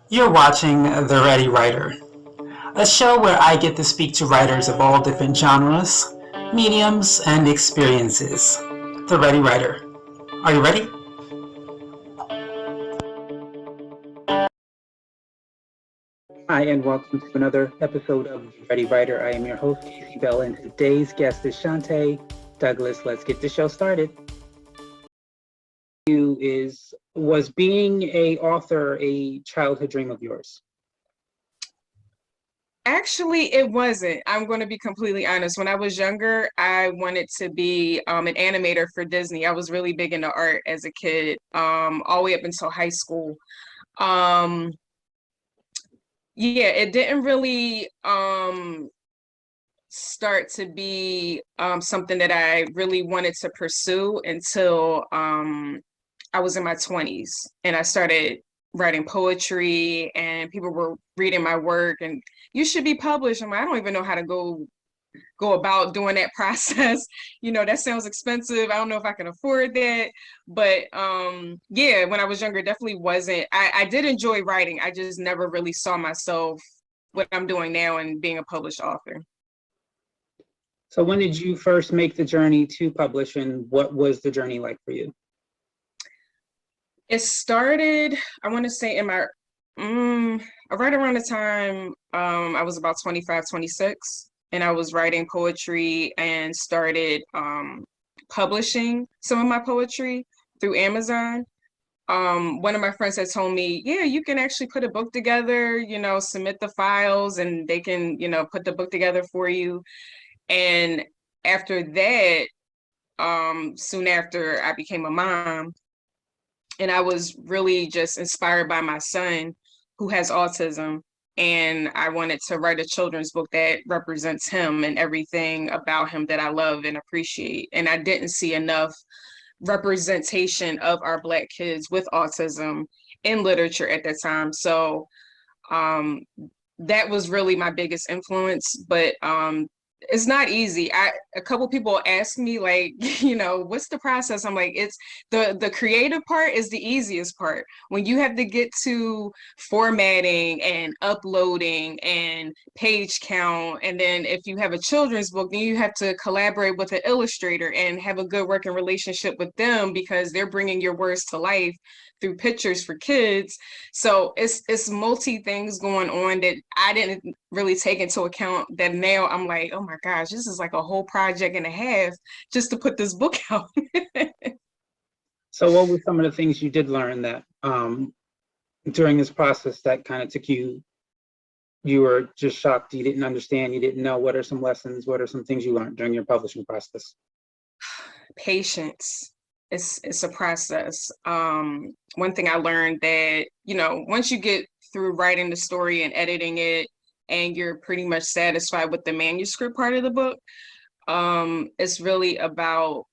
You're watching The Ready Writer, a show where I get to speak to writers of all different genres, mediums, and experiences. The Ready Writer. Are you ready? Hi, and welcome to another episode of The Ready Writer. I am your host, Casey Bell, and today's guest is Chanté Douglas. Let's get the show started. Was being a author a childhood dream of yours? Actually, it wasn't. I'm going to be completely honest. When I was younger, I wanted to be an animator for Disney. I was really big into art as a kid, all the way up until high school. Um, yeah, it didn't really start to be something that I really wanted to pursue until I was in my 20s and I started writing poetry and people were reading my work and you should be published. I'm like, I don't even know how to go about doing that process. That sounds expensive. I don't know if I can afford that. But yeah, when I was younger, it definitely wasn't. I did enjoy writing. I just never really saw myself what I'm doing now and being a published author. So, when did you first make the journey to publish, and what was the journey like for you? It started, I want to say in my right around the time I was about 25, 26, and I was writing poetry and started publishing some of my poetry through Amazon. One of my friends had told me, yeah, you can actually put a book together, submit the files and they can, put the book together for you. And after that, soon after I became a mom, and I was really just inspired by my son who has autism. And I wanted to write a children's book that represents him and everything about him that I love and appreciate. And I didn't see enough representation of our Black kids with autism in literature at that time. So um, that was really my biggest influence. But it's not easy. A couple people ask me like, what's the process? I'm like, it's the creative part is the easiest part. When you have to get to formatting and uploading and page count, and then if you have a children's book, then you have to collaborate with an illustrator and have a good working relationship with them because they're bringing your words to life through pictures for kids. So it's multi things going on that I didn't really take into account, that now I'm like, oh my gosh, this is like a whole project and a half just to put this book out. So, what were some of the things you did learn that during this process that kind of took you were just shocked, you didn't understand, you didn't know? What are some lessons? What are some things you learned during your publishing process? Patience. It's a process. One thing I learned that, once you get through writing the story and editing it and you're pretty much satisfied with the manuscript part of the book, it's really about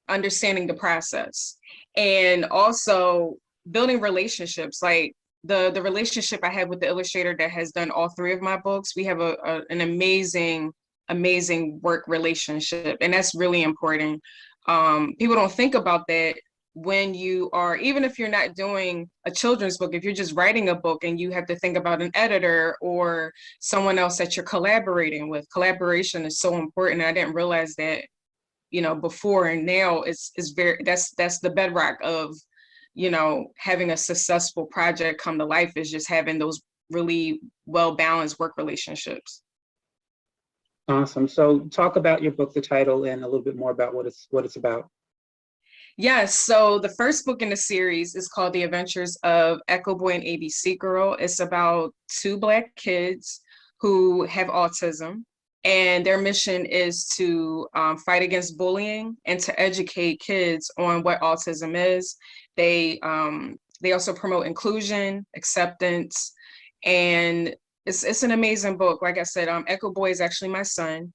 understanding the process and also building relationships. Like the relationship I have with the illustrator that has done all three of my books, we have an amazing work relationship, and that's really important. People don't think about that when you are, even if you're not doing a children's book, if you're just writing a book and you have to think about an editor or someone else that you're collaborating with. Collaboration is so important. I didn't realize that, before, and now it's very, that's the bedrock of, having a successful project come to life, is just having those really well balanced work relationships. Awesome. So, talk about your book, the title, and a little bit more about what it's about. Yes, so the first book in the series is called The Adventures of Echo Boy and ABC Girl. It's about two Black kids who have autism, and their mission is to fight against bullying and to educate kids on what autism is. They also promote inclusion, acceptance, and it's an amazing book. Like I said, Echo Boy is actually my son.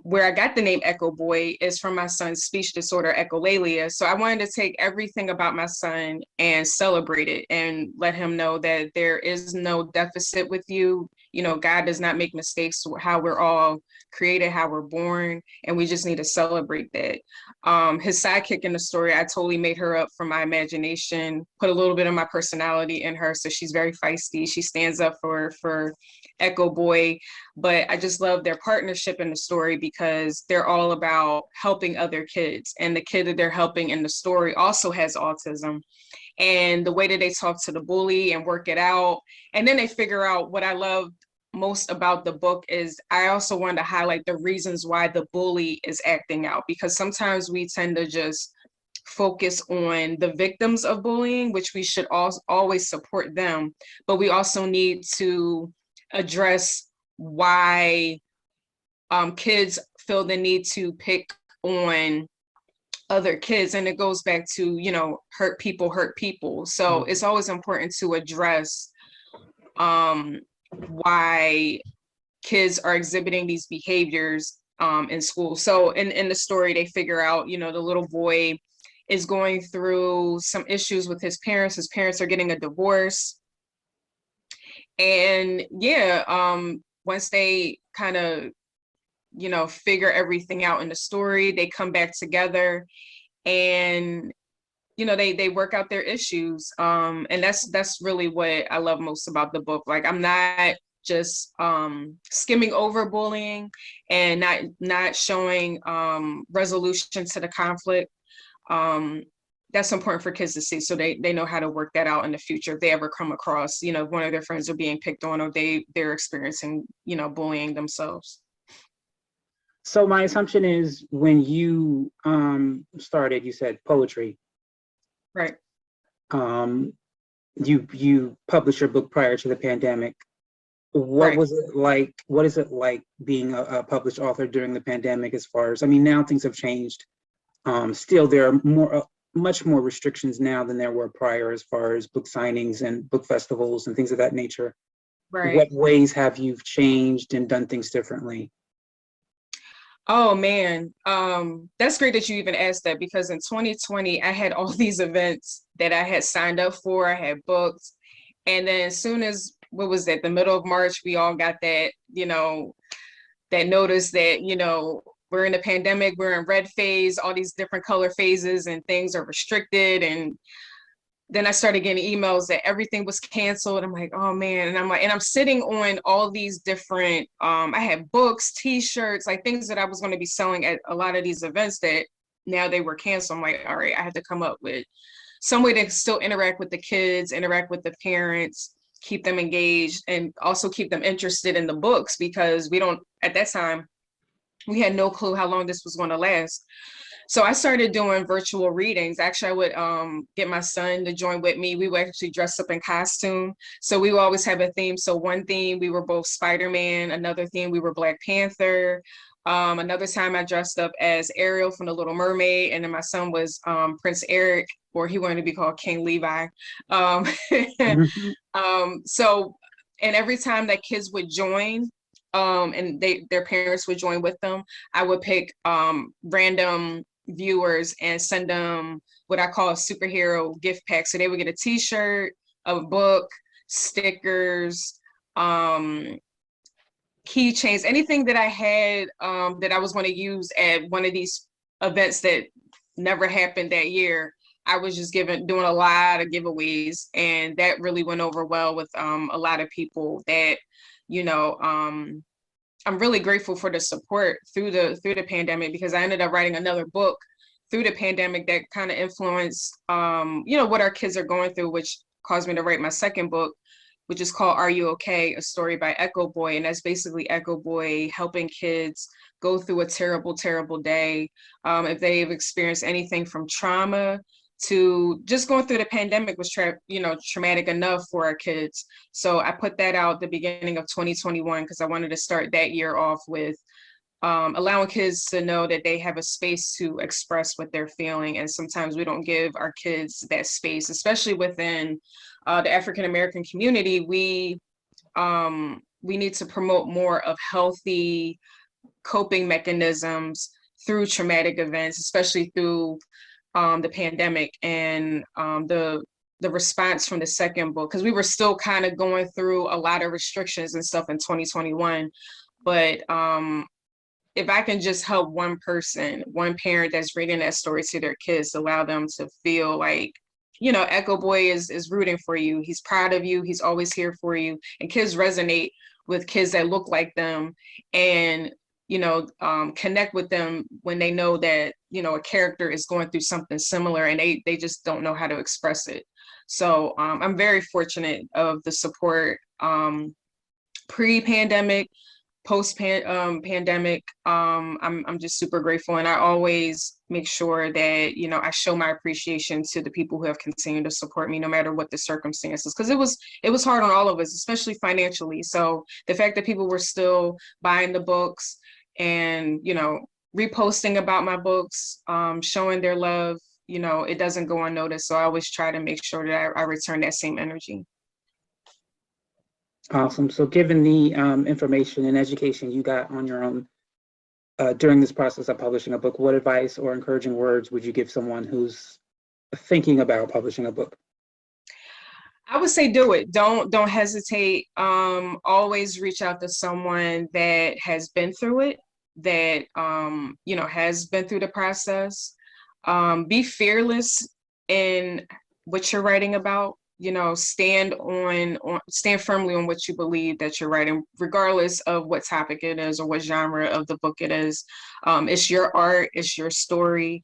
Where I got the name Echo Boy is from my son's speech disorder, echolalia. So I wanted to take everything about my son and celebrate it and let him know that there is no deficit with you. You know, God does not make mistakes, how we're all created, how we're born, and we just need to celebrate that. His sidekick in the story, I totally made her up from my imagination, put a little bit of my personality in her. So she's very feisty. She stands up for Echo Boy. But I just love their partnership in the story because they're all about helping other kids. And the kid that they're helping in the story also has autism. And the way that they talk to the bully and work it out. And then they figure out what I love most about the book is I also wanted to highlight the reasons why the bully is acting out, because sometimes we tend to just focus on the victims of bullying, which we should always support them, but we also need to address why kids feel the need to pick on other kids. And it goes back to, you know, hurt people hurt people. So it's always important to address why kids are exhibiting these behaviors in school. So in the story, they figure out, you know, the little boy is going through some issues with his parents. His parents are getting a divorce. And yeah, once they kind of, you know, figure everything out in the story, they come back together and, you know, they work out their issues. And that's really what I love most about the book. Like, I'm not just skimming over bullying and not showing resolution to the conflict. That's important for kids to see, so they know how to work that out in the future if they ever come across, you know, one of their friends are being picked on, or they're experiencing, you know, bullying themselves. So my assumption is when you started, you said poetry. Right. You published your book prior to the pandemic. What Right. was it like? What is it like being a published author during the pandemic? As far as, I mean, now things have changed. Still, there are much more restrictions now than there were prior, as far as book signings and book festivals and things of that nature. Right. What ways have you changed and done things differently? Oh man, that's great that you even asked that, because in 2020, I had all these events that I had signed up for, I had booked. And then as soon as, what was that, the middle of March, we all got that, you know, that notice that, you know, we're in a pandemic, we're in red phase, all these different color phases and things are restricted. And then I started getting emails that everything was canceled. I'm like, oh man. And I'm like, and I'm sitting on all these different, I had books, t-shirts, like things that I was going to be selling at a lot of these events that now they were canceled. I'm like, all right, I had to come up with some way to still interact with the kids, interact with the parents, keep them engaged, and also keep them interested in the books, because we don't, at that time, we had no clue how long this was going to last. So I started doing virtual readings. Actually, I would get my son to join with me. We would actually dress up in costume. So we would always have a theme. So one theme, we were both Spider-Man. Another theme, we were Black Panther. Another time I dressed up as Ariel from The Little Mermaid. And then my son was Prince Eric, or he wanted to be called King Levi. So, and every time that kids would join, and their parents would join with them, I would pick random viewers and send them what I call a superhero gift pack. So they would get a t-shirt, a book, stickers, keychains, anything that I had that I was going to use at one of these events that never happened that year. I was just doing a lot of giveaways, and that really went over well with a lot of people that, you know, I'm really grateful for the support through the pandemic, because I ended up writing another book through the pandemic that kind of influenced, you know, what our kids are going through, which caused me to write my second book, which is called Are You Okay? A Story by Echo Boy. And that's basically Echo Boy helping kids go through a terrible, terrible day. If they've experienced anything from trauma to just going through the pandemic was traumatic enough for our kids. So I put that out the beginning of 2021 because I wanted to start that year off with allowing kids to know that they have a space to express what they're feeling. And sometimes we don't give our kids that space, especially within the African American community. We need to promote more of healthy coping mechanisms through traumatic events, especially through the pandemic and the the response from the second book, because we were still kind of going through a lot of restrictions and stuff in 2021. But if I can just help one person, one parent that's reading that story to their kids, allow them to feel like, you know, Echo Boy is rooting for you. He's proud of you. He's always here for you. And kids resonate with kids that look like them, and, you know, connect with them when they know that, you know, a character is going through something similar and they just don't know how to express it. So I'm very fortunate of the support pre-pandemic, post-pandemic. I'm just super grateful, and I always make sure that, you know, I show my appreciation to the people who have continued to support me no matter what the circumstances, because it was hard on all of us, especially financially. So the fact that people were still buying the books and, you know, reposting about my books, showing their love, you know, it doesn't go unnoticed. So I always try to make sure that I return that same energy. Awesome. So given the information and education you got on your own during this process of publishing a book, what advice or encouraging words would you give someone who's thinking about publishing a book? I would say do it. Don't hesitate. Always reach out to someone that has been through it, that you know, has been through the process. Be fearless in what you're writing about. You know, stand firmly on what you believe that you're writing, regardless of what topic it is or what genre of the book it is. It's your art, it's your story.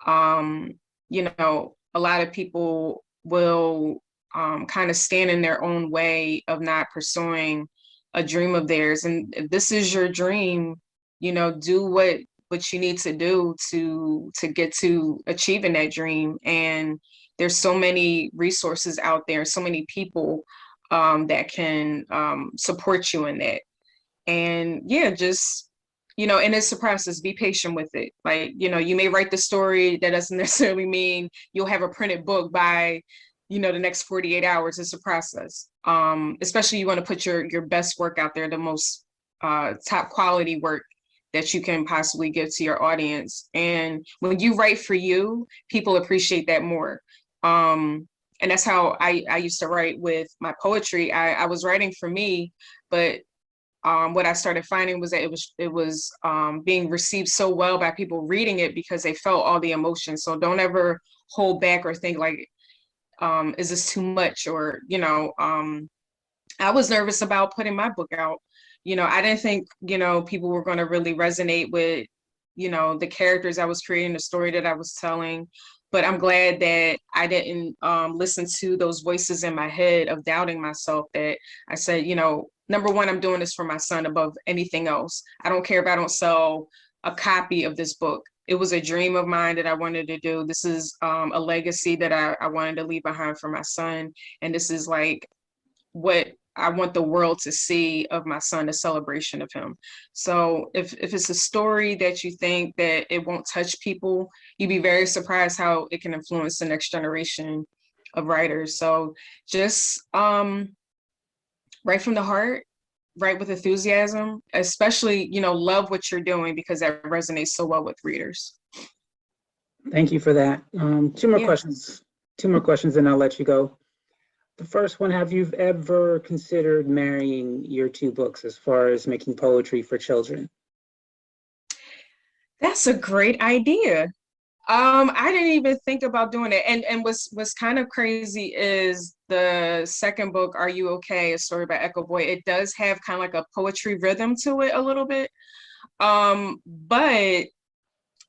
You know, a lot of people will kind of stand in their own way of not pursuing a dream of theirs. And if this is your dream, you know, do what you need to do to get to achieving that dream. And there's so many resources out there, so many people that can support you in that. And yeah, just, you know, and it's a process. Be patient with it. Like, you know, you may write the story. That doesn't necessarily mean you'll have a printed book by, you know, the next 48 hours. It's a process. Especially you want to put your best work out there, the most top quality work that you can possibly give to your audience. And when you write for you, people appreciate that more. And that's how I used to write with my poetry. I was writing for me, but what I started finding was that it was being received so well by people reading it because they felt all the emotion. So don't ever hold back or think like, is this too much? Or, you know, I was nervous about putting my book out. You know, I didn't think, you know, people were going to really resonate with, you know, the characters I was creating, the story that I was telling. But I'm glad that I didn't listen to those voices in my head of doubting myself, that I said, you know, number one, I'm doing this for my son above anything else. I don't care if I don't sell a copy of this book. It was a dream of mine that I wanted to do. This is a legacy that I wanted to leave behind for my son. And this is like what I want the world to see of my son, a celebration of him. So if it's a story that you think that it won't touch people, you'd be very surprised how it can influence the next generation of writers. So just write from the heart, write with enthusiasm, especially, you know, love what you're doing, because that resonates so well with readers. Thank you for that. Two more questions and I'll let you go. The first one, have you ever considered marrying your two books as far as making poetry for children? That's a great idea. I didn't even think about doing it. And what's kind of crazy is the second book, Are You Okay? A Story by Echo Boy. It does have kind of like a poetry rhythm to it a little bit. But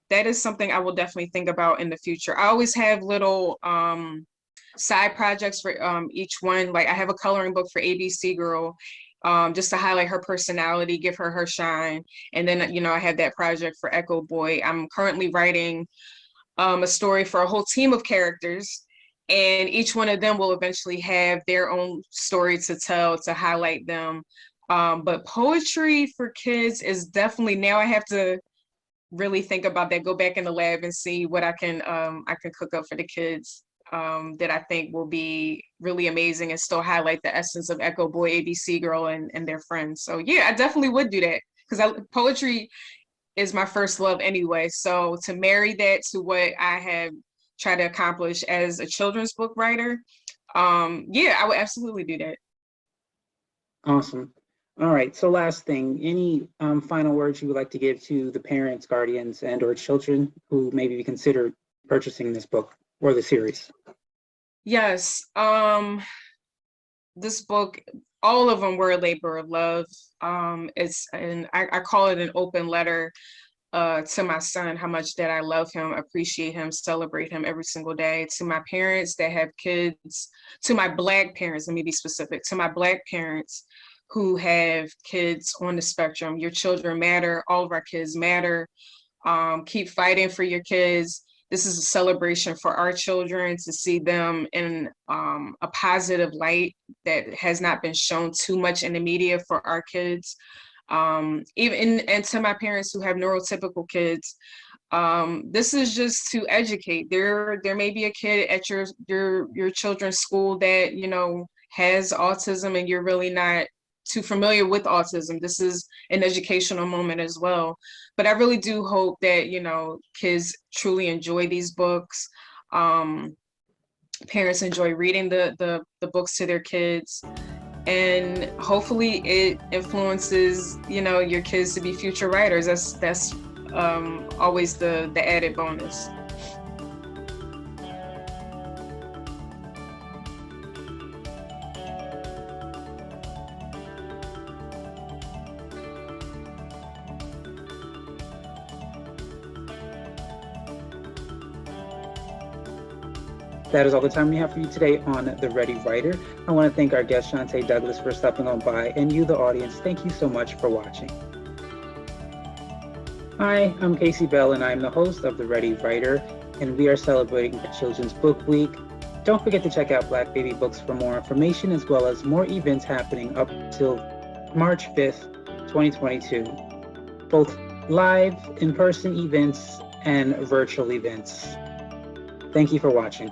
that is something I will definitely think about in the future. I always have little side projects for each one. Like I have a coloring book for ABC Girl, just to highlight her personality, give her her shine. And then, you know, I have that project for Echo Boy. I'm currently writing a story for a whole team of characters, and each one of them will eventually have their own story to tell, to highlight them. But poetry for kids is definitely, now I have to really think about that, go back in the lab and see what I can cook up for the kids that I think will be really amazing and still highlight the essence of Echo Boy, ABC Girl, and their friends. So yeah, I definitely would do that, because poetry is my first love anyway. So to marry that to what I have tried to accomplish as a children's book writer, Yeah, I would absolutely do that. Awesome. All right. So last thing, any final words you would like to give to the parents, guardians, and or children who maybe consider purchasing this book or the series? Yes. This book, all of them were a labor of love. I call it an open letter to my son, how much that I love him, appreciate him, celebrate him every single day. To my parents that have kids, to my Black parents, let me be specific, to my Black parents who have kids on the spectrum, your children matter, all of our kids matter. Keep fighting for your kids. This is a celebration for our children to see them in a positive light that has not been shown too much in the media for our kids. And to my parents who have neurotypical kids, this is just to educate. There may be a kid at your children's school that, you know, has autism and you're really not too familiar with autism. This is an educational moment as well. But I really do hope that, you know, kids truly enjoy these books. Parents enjoy reading the books to their kids, and hopefully it influences, you know, your kids to be future writers. That's always the added bonus. That is all the time we have for you today on The Ready Writer. I want to thank our guest, Chanté Douglas, for stopping on by, and you, the audience, thank you so much for watching. Hi, I'm Casey Bell, and I'm the host of The Ready Writer, and we are celebrating Children's Book Week. Don't forget to check out Black Baby Books for more information, as well as more events happening up till March 5th, 2022. Both live, in-person events and virtual events. Thank you for watching.